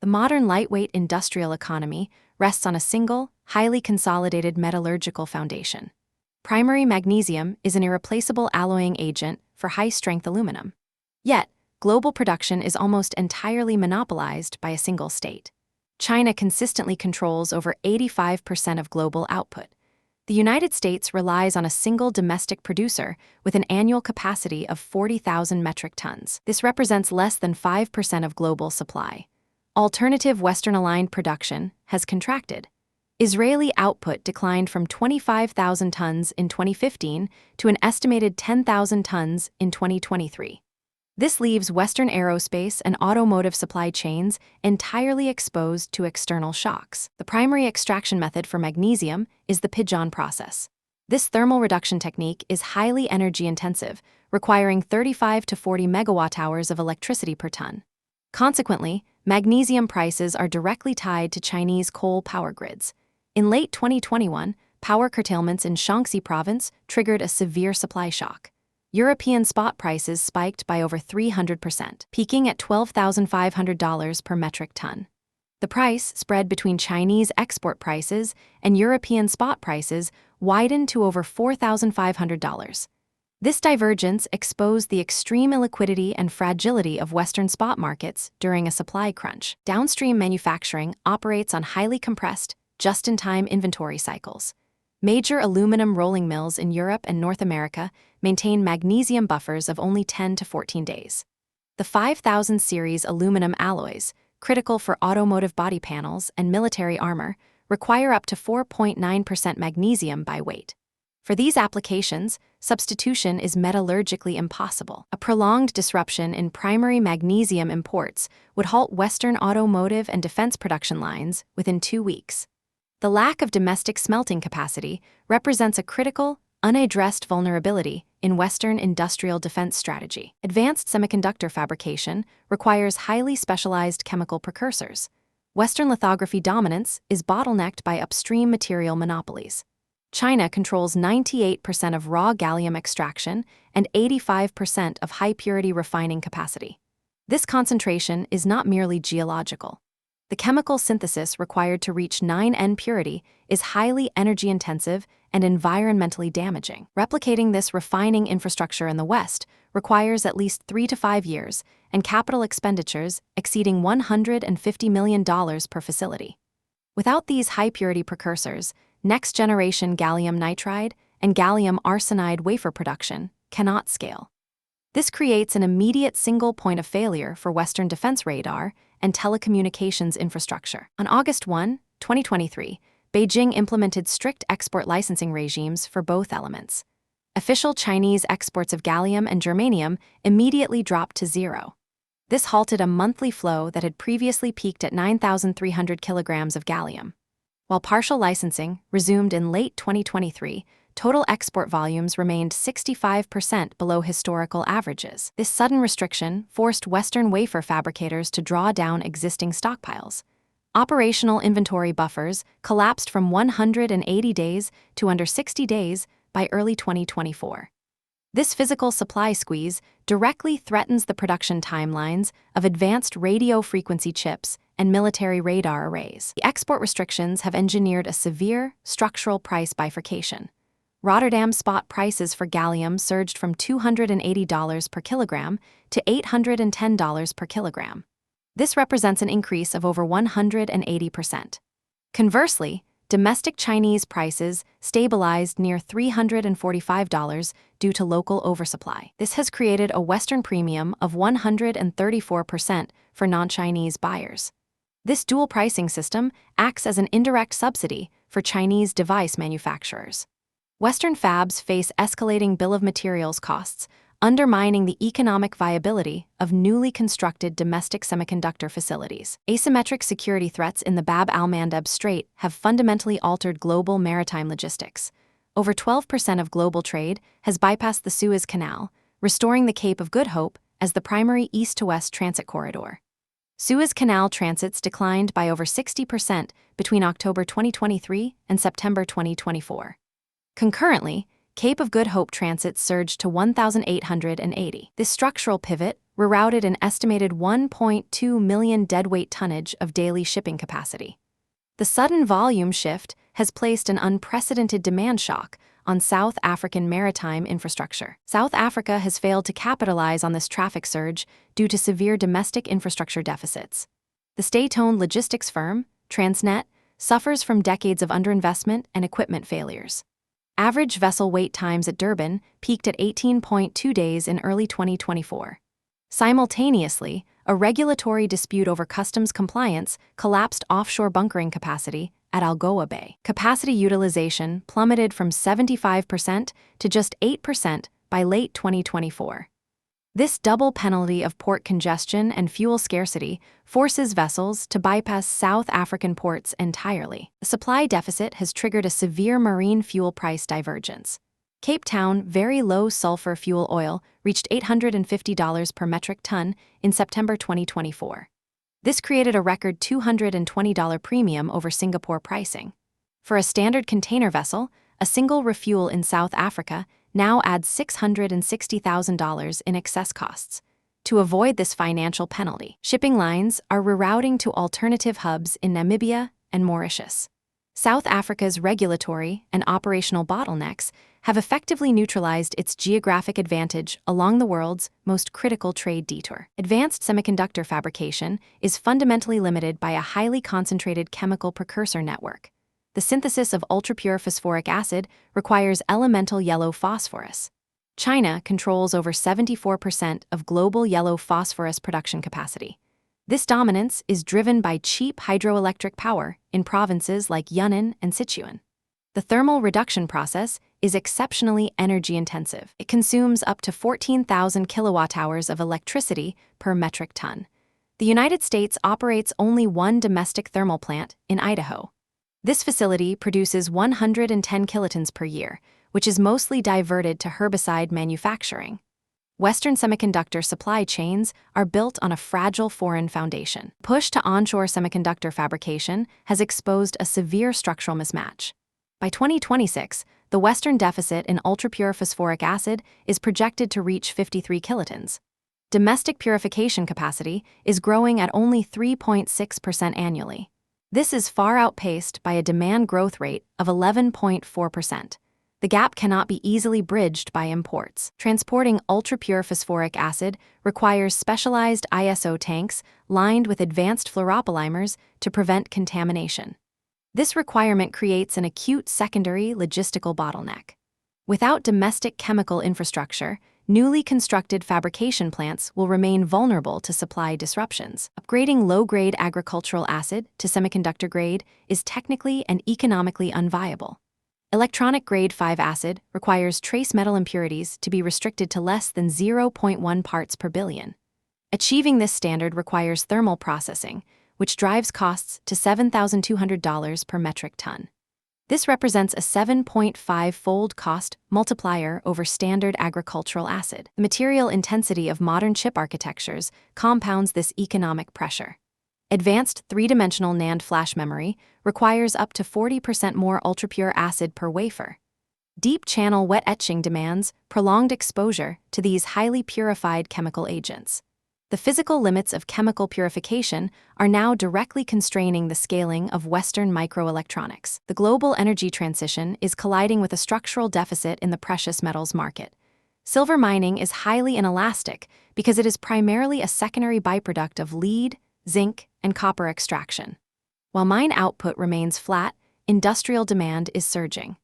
The modern lightweight industrial economy rests on a single, highly consolidated metallurgical foundation. Primary magnesium is an irreplaceable alloying agent for high-strength aluminum. Yet, global production is almost entirely monopolized by a single state. China consistently controls over 85% of global output. The United States relies on a single domestic producer with an annual capacity of 40,000 metric tons. This represents less than 5% of global supply. Alternative Western-aligned production has contracted. Israeli output declined from 25,000 tons in 2015 to an estimated 10,000 tons in 2023. This leaves Western aerospace and automotive supply chains entirely exposed to external shocks. The primary extraction method for magnesium is the pigeon process. This thermal reduction technique is highly energy-intensive, requiring 35 to 40 megawatt-hours of electricity per ton. Consequently, magnesium prices are directly tied to Chinese coal power grids. In late 2021, power curtailments in Shaanxi province triggered a severe supply shock. European spot prices spiked by over 300%, peaking at $12,500 per metric ton. The price spread between Chinese export prices and European spot prices widened to over $4,500. This divergence exposed the extreme illiquidity and fragility of Western spot markets during a supply crunch. Downstream manufacturing operates on highly compressed, just-in-time inventory cycles. Major aluminum rolling mills in Europe and North America maintain magnesium buffers of only 10 to 14 days. The 5000 series aluminum alloys, critical for automotive body panels and military armor, require up to 4.9% magnesium by weight. For these applications, substitution is metallurgically impossible. A prolonged disruption in primary magnesium imports would halt Western automotive and defense production lines within 2 weeks. The lack of domestic smelting capacity represents a critical, unaddressed vulnerability in Western industrial defense strategy. Advanced semiconductor fabrication requires highly specialized chemical precursors. Western lithography dominance is bottlenecked by upstream material monopolies. China controls 98% of raw gallium extraction and 85% of high-purity refining capacity. This concentration is not merely geological. The chemical synthesis required to reach 9N purity is highly energy-intensive and environmentally damaging. Replicating this refining infrastructure in the West requires at least 3 to 5 years and capital expenditures exceeding $150 million per facility. Without these high-purity precursors, next-generation gallium nitride and gallium arsenide wafer production cannot scale. This creates an immediate single point of failure for Western defense radar and telecommunications infrastructure. On August 1, 2023, Beijing implemented strict export licensing regimes for both elements. Official Chinese exports of gallium and germanium immediately dropped to zero. This halted a monthly flow that had previously peaked at 9,300 kilograms of gallium. While partial licensing resumed in late 2023, total export volumes remained 65% below historical averages. This sudden restriction forced Western wafer fabricators to draw down existing stockpiles. Operational inventory buffers collapsed from 180 days to under 60 days by early 2024. This physical supply squeeze directly threatens the production timelines of advanced radio frequency chips and military radar arrays. The export restrictions have engineered a severe structural price bifurcation. Rotterdam spot prices for gallium surged from $280 per kilogram to $810 per kilogram. This represents an increase of over 180%. Conversely, domestic Chinese prices stabilized near $345 due to local oversupply. This has created a Western premium of 134% for non-Chinese buyers. This dual pricing system acts as an indirect subsidy for Chinese device manufacturers. Western fabs face escalating bill of materials costs, undermining the economic viability of newly constructed domestic semiconductor facilities. Asymmetric security threats in the Bab al-Mandeb Strait have fundamentally altered global maritime logistics. Over 12% of global trade has bypassed the Suez Canal, restoring the Cape of Good Hope as the primary east-to-west transit corridor. Suez Canal transits declined by over 60% between October 2023 and September 2024. Concurrently, Cape of Good Hope transits surged to 1,880. This structural pivot rerouted an estimated 1.2 million deadweight tonnage of daily shipping capacity. The sudden volume shift has placed an unprecedented demand shock on South African maritime infrastructure. South Africa has failed to capitalize on this traffic surge due to severe domestic infrastructure deficits. The state-owned logistics firm, Transnet, suffers from decades of underinvestment and equipment failures. Average vessel wait times at Durban peaked at 18.2 days in early 2024. Simultaneously, a regulatory dispute over customs compliance collapsed offshore bunkering capacity at Algoa Bay. Capacity utilization plummeted from 75% to just 8% by late 2024. This double penalty of port congestion and fuel scarcity forces vessels to bypass South African ports entirely. The supply deficit has triggered a severe marine fuel price divergence. Cape Town very low sulfur fuel oil reached $850 per metric ton in September 2024. This created a record $220 premium over Singapore pricing. For a standard container vessel, a single refuel in South Africa now adds $660,000 in excess costs. To avoid this financial penalty, shipping lines are rerouting to alternative hubs in Namibia and Mauritius. South Africa's regulatory and operational bottlenecks have effectively neutralized its geographic advantage along the world's most critical trade detour. Advanced semiconductor fabrication is fundamentally limited by a highly concentrated chemical precursor network. The synthesis of ultrapure phosphoric acid requires elemental yellow phosphorus. China controls over 74% of global yellow phosphorus production capacity. This dominance is driven by cheap hydroelectric power in provinces like Yunnan and Sichuan. The thermal reduction process is exceptionally energy-intensive. It consumes up to 14,000 kilowatt-hours of electricity per metric ton. The United States operates only one domestic thermal plant in Idaho. This facility produces 110 kilotons per year, which is mostly diverted to herbicide manufacturing. Western semiconductor supply chains are built on a fragile foreign foundation. Push to onshore semiconductor fabrication has exposed a severe structural mismatch. By 2026, the Western deficit in ultrapure phosphoric acid is projected to reach 53 kilotons. Domestic purification capacity is growing at only 3.6% annually. This is far outpaced by a demand growth rate of 11.4%. The gap cannot be easily bridged by imports. Transporting ultrapure phosphoric acid requires specialized ISO tanks lined with advanced fluoropolymers to prevent contamination. This requirement creates an acute secondary logistical bottleneck. Without domestic chemical infrastructure, newly constructed fabrication plants will remain vulnerable to supply disruptions. Upgrading low-grade agricultural acid to semiconductor-grade is technically and economically unviable. Electronic-grade 5 acid requires trace metal impurities to be restricted to less than 0.1 parts per billion. Achieving this standard requires thermal processing, which drives costs to $7,200 per metric ton. This represents a 7.5-fold cost multiplier over standard agricultural acid. The material intensity of modern chip architectures compounds this economic pressure. Advanced three-dimensional NAND flash memory requires up to 40% more ultrapure acid per wafer. Deep channel wet etching demands prolonged exposure to these highly purified chemical agents. The physical limits of chemical purification are now directly constraining the scaling of Western microelectronics. The global energy transition is colliding with a structural deficit in the precious metals market. Silver mining is highly inelastic because it is primarily a secondary byproduct of lead, zinc, and copper extraction. While mine output remains flat, industrial demand is surging.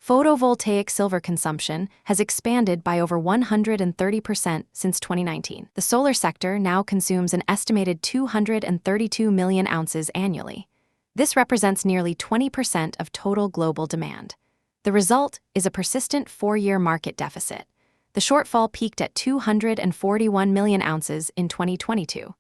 Photovoltaic silver consumption has expanded by over 130% since 2019. The solar sector now consumes an estimated 232 million ounces annually. This represents nearly 20% of total global demand. The result is a persistent 4-year market deficit. The shortfall peaked at 241 million ounces in 2022.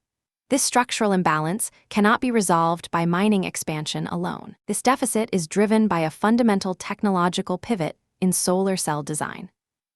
This structural imbalance cannot be resolved by mining expansion alone. This deficit is driven by a fundamental technological pivot in solar cell design.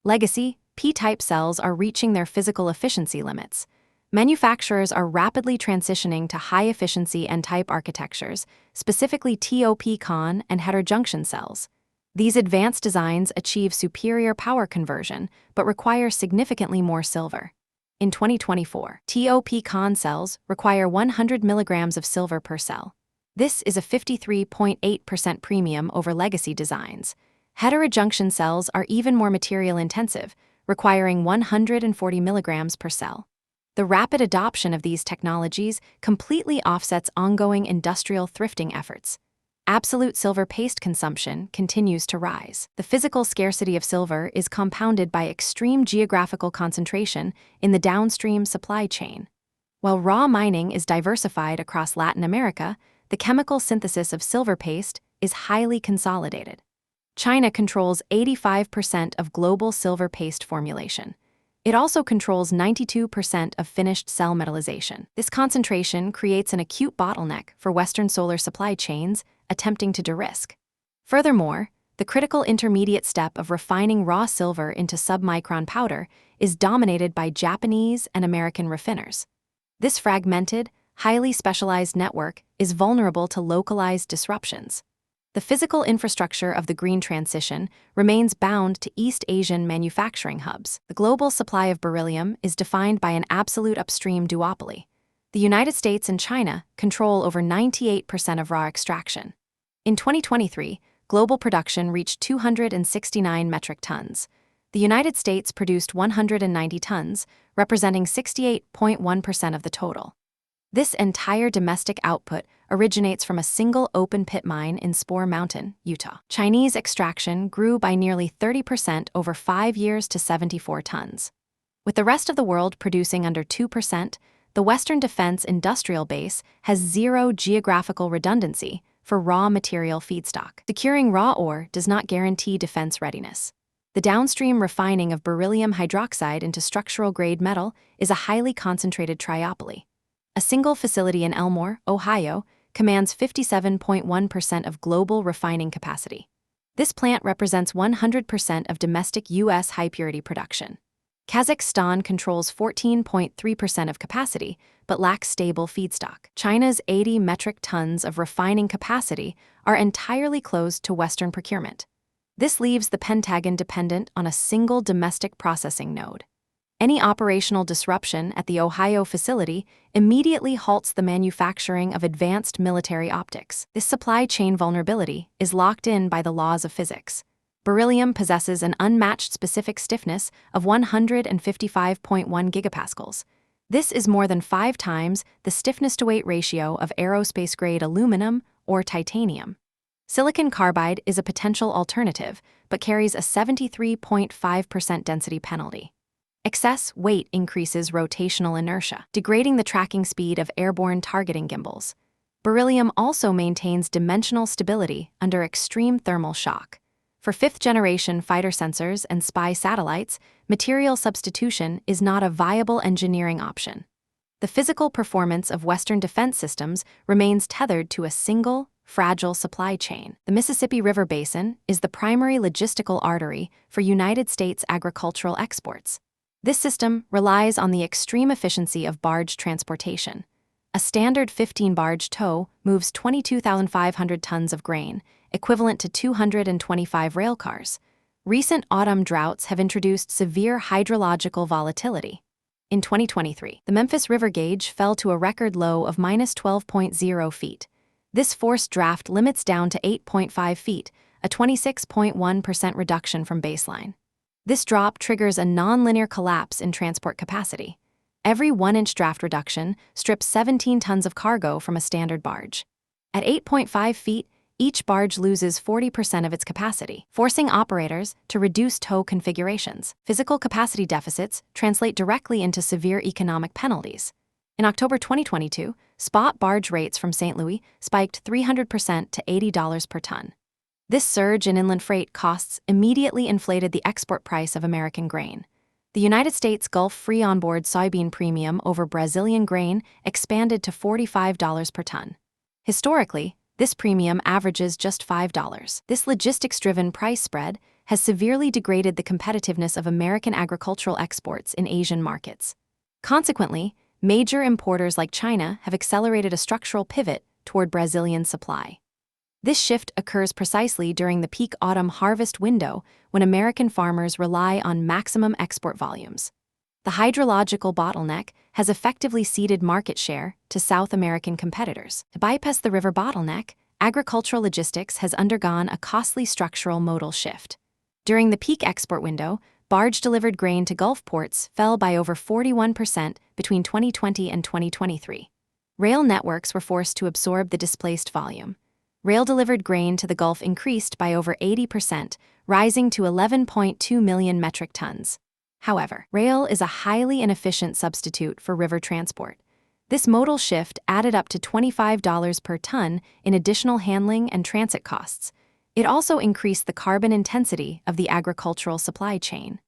Legacy, P-type cells are reaching their physical efficiency limits. Manufacturers are rapidly transitioning to high-efficiency N-type architectures, specifically TOPCon and heterojunction cells. These advanced designs achieve superior power conversion, but require significantly more silver. In 2024, TOPCon cells require 100 milligrams of silver per cell. This is a 53.8% premium over legacy designs. Heterojunction cells are even more material-intensive, requiring 140 milligrams per cell. The rapid adoption of these technologies completely offsets ongoing industrial thrifting efforts. Absolute silver paste consumption continues to rise. The physical scarcity of silver is compounded by extreme geographical concentration in the downstream supply chain. While raw mining is diversified across Latin America, the chemical synthesis of silver paste is highly consolidated. China controls 85% of global silver paste formulation. It also controls 92% of finished cell metallization. This concentration creates an acute bottleneck for Western solar supply chains attempting to de-risk. Furthermore, the critical intermediate step of refining raw silver into submicron powder is dominated by Japanese and American refiners. This fragmented, highly specialized network is vulnerable to localized disruptions. The physical infrastructure of the green transition remains bound to East Asian manufacturing hubs. The global supply of beryllium is defined by an absolute upstream duopoly. The United States and China control over 98% of raw extraction. In 2023, global production reached 269 metric tons. The United States produced 190 tons, representing 68.1% of the total. This entire domestic output originates from a single open-pit mine in Spore Mountain, Utah. Chinese extraction grew by nearly 30% over 5 years to 74 tons. With the rest of the world producing under 2%, the Western defense industrial base has zero geographical redundancy for raw material feedstock. Securing raw ore does not guarantee defense readiness. The downstream refining of beryllium hydroxide into structural-grade metal is a highly concentrated triopoly. A single facility in Elmore, Ohio, commands 57.1% of global refining capacity. This plant represents 100% of domestic U.S. high-purity production. Kazakhstan controls 14.3% of capacity, but lacks stable feedstock. China's 80 metric tons of refining capacity are entirely closed to Western procurement. This leaves the Pentagon dependent on a single domestic processing node. Any operational disruption at the Ohio facility immediately halts the manufacturing of advanced military optics. This supply chain vulnerability is locked in by the laws of physics. Beryllium possesses an unmatched specific stiffness of 155.1 gigapascals. This is more than 5 times the stiffness-to-weight ratio of aerospace-grade aluminum or titanium. Silicon carbide is a potential alternative, but carries a 73.5% density penalty. Excess weight increases rotational inertia, degrading the tracking speed of airborne targeting gimbals. Beryllium also maintains dimensional stability under extreme thermal shock. For fifth-generation fighter sensors and spy satellites, material substitution is not a viable engineering option. The physical performance of Western defense systems remains tethered to a single, fragile supply chain. The Mississippi River Basin is the primary logistical artery for United States agricultural exports. This system relies on the extreme efficiency of barge transportation. A standard 15-barge tow moves 22,500 tons of grain, equivalent to 225 railcars. Recent autumn droughts have introduced severe hydrological volatility. In 2023, the Memphis River gauge fell to a record low of minus 12.0 feet. This forced draft limits down to 8.5 feet, a 26.1% reduction from baseline. This drop triggers a nonlinear collapse in transport capacity. Every 1-inch draft reduction strips 17 tons of cargo from a standard barge. At 8.5 feet, each barge loses 40% of its capacity, forcing operators to reduce tow configurations. Physical capacity deficits translate directly into severe economic penalties. In October 2022, spot barge rates from St. Louis spiked 300% to $80 per ton. This surge in inland freight costs immediately inflated the export price of American grain. The United States Gulf free onboard soybean premium over Brazilian grain expanded to $45 per ton. Historically, this premium averages just $5. This logistics-driven price spread has severely degraded the competitiveness of American agricultural exports in Asian markets. Consequently, major importers like China have accelerated a structural pivot toward Brazilian supply. This shift occurs precisely during the peak autumn harvest window when American farmers rely on maximum export volumes. The hydrological bottleneck has effectively ceded market share to South American competitors. To bypass the river bottleneck, agricultural logistics has undergone a costly structural modal shift. During the peak export window, barge-delivered grain to Gulf ports fell by over 41% between 2020 and 2023. Rail networks were forced to absorb the displaced volume. Rail-delivered grain to the Gulf increased by over 80%, rising to 11.2 million metric tons. However, rail is a highly inefficient substitute for river transport. This modal shift added up to $25 per ton in additional handling and transit costs. It also increased the carbon intensity of the agricultural supply chain.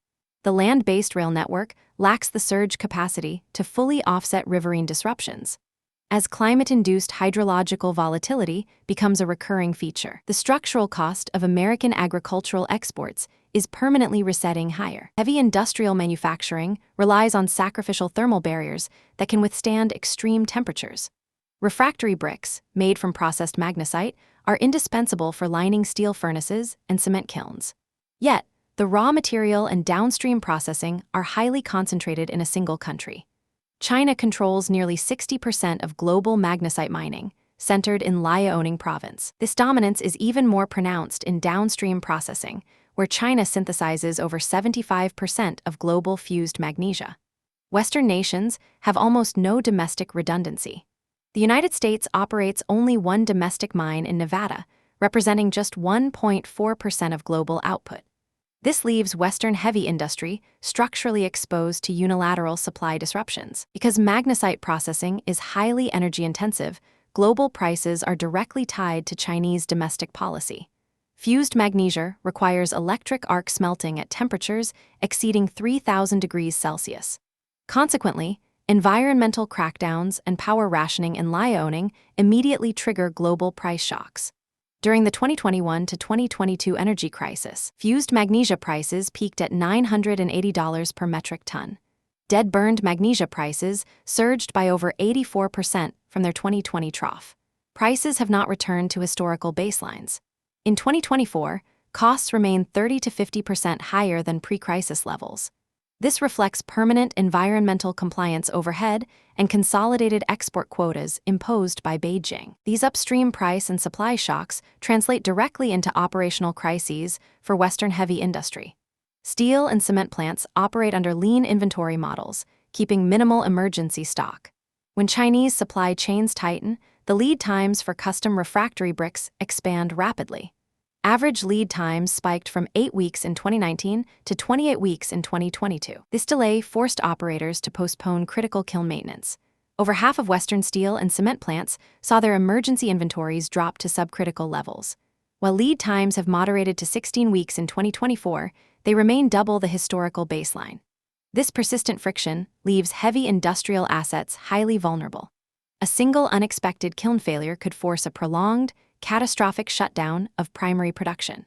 The land-based rail network lacks the surge capacity to fully offset riverine disruptions. As climate-induced hydrological volatility becomes a recurring feature, the structural cost of American agricultural exports is permanently resetting higher. Heavy industrial manufacturing relies on sacrificial thermal barriers that can withstand extreme temperatures. Refractory bricks, made from processed magnesite, are indispensable for lining steel furnaces and cement kilns. Yet, the raw material and downstream processing are highly concentrated in a single country. China controls nearly 60% of global magnesite mining, centered in Liaoning province. This dominance is even more pronounced in downstream processing, where China synthesizes over 75% of global fused magnesia. Western nations have almost no domestic redundancy. The United States operates only one domestic mine in Nevada, representing just 1.4% of global output. This leaves Western heavy industry structurally exposed to unilateral supply disruptions. Because magnesite processing is highly energy-intensive, global prices are directly tied to Chinese domestic policy. Fused magnesia requires electric arc smelting at temperatures exceeding 3,000 degrees Celsius. Consequently, environmental crackdowns and power rationing in Liaoning immediately trigger global price shocks. During the 2021 to 2022 energy crisis, fused magnesia prices peaked at $980 per metric ton. Dead-burned magnesia prices surged by over 84% from their 2020 trough. Prices have not returned to historical baselines. In 2024, costs remain 30 to 50% higher than pre-crisis levels. This reflects permanent environmental compliance overhead and consolidated export quotas imposed by Beijing. These upstream price and supply shocks translate directly into operational crises for Western heavy industry. Steel and cement plants operate under lean inventory models, keeping minimal emergency stock. When Chinese supply chains tighten, the lead times for custom refractory bricks expand rapidly. Average lead times spiked from 8 weeks in 2019 to 28 weeks in 2022. This delay forced operators to postpone critical kiln maintenance. Over half of Western steel and cement plants saw their emergency inventories drop to subcritical levels. While lead times have moderated to 16 weeks in 2024, they remain double the historical baseline. This persistent friction leaves heavy industrial assets highly vulnerable. A single unexpected kiln failure could force a prolonged, catastrophic shutdown of primary production.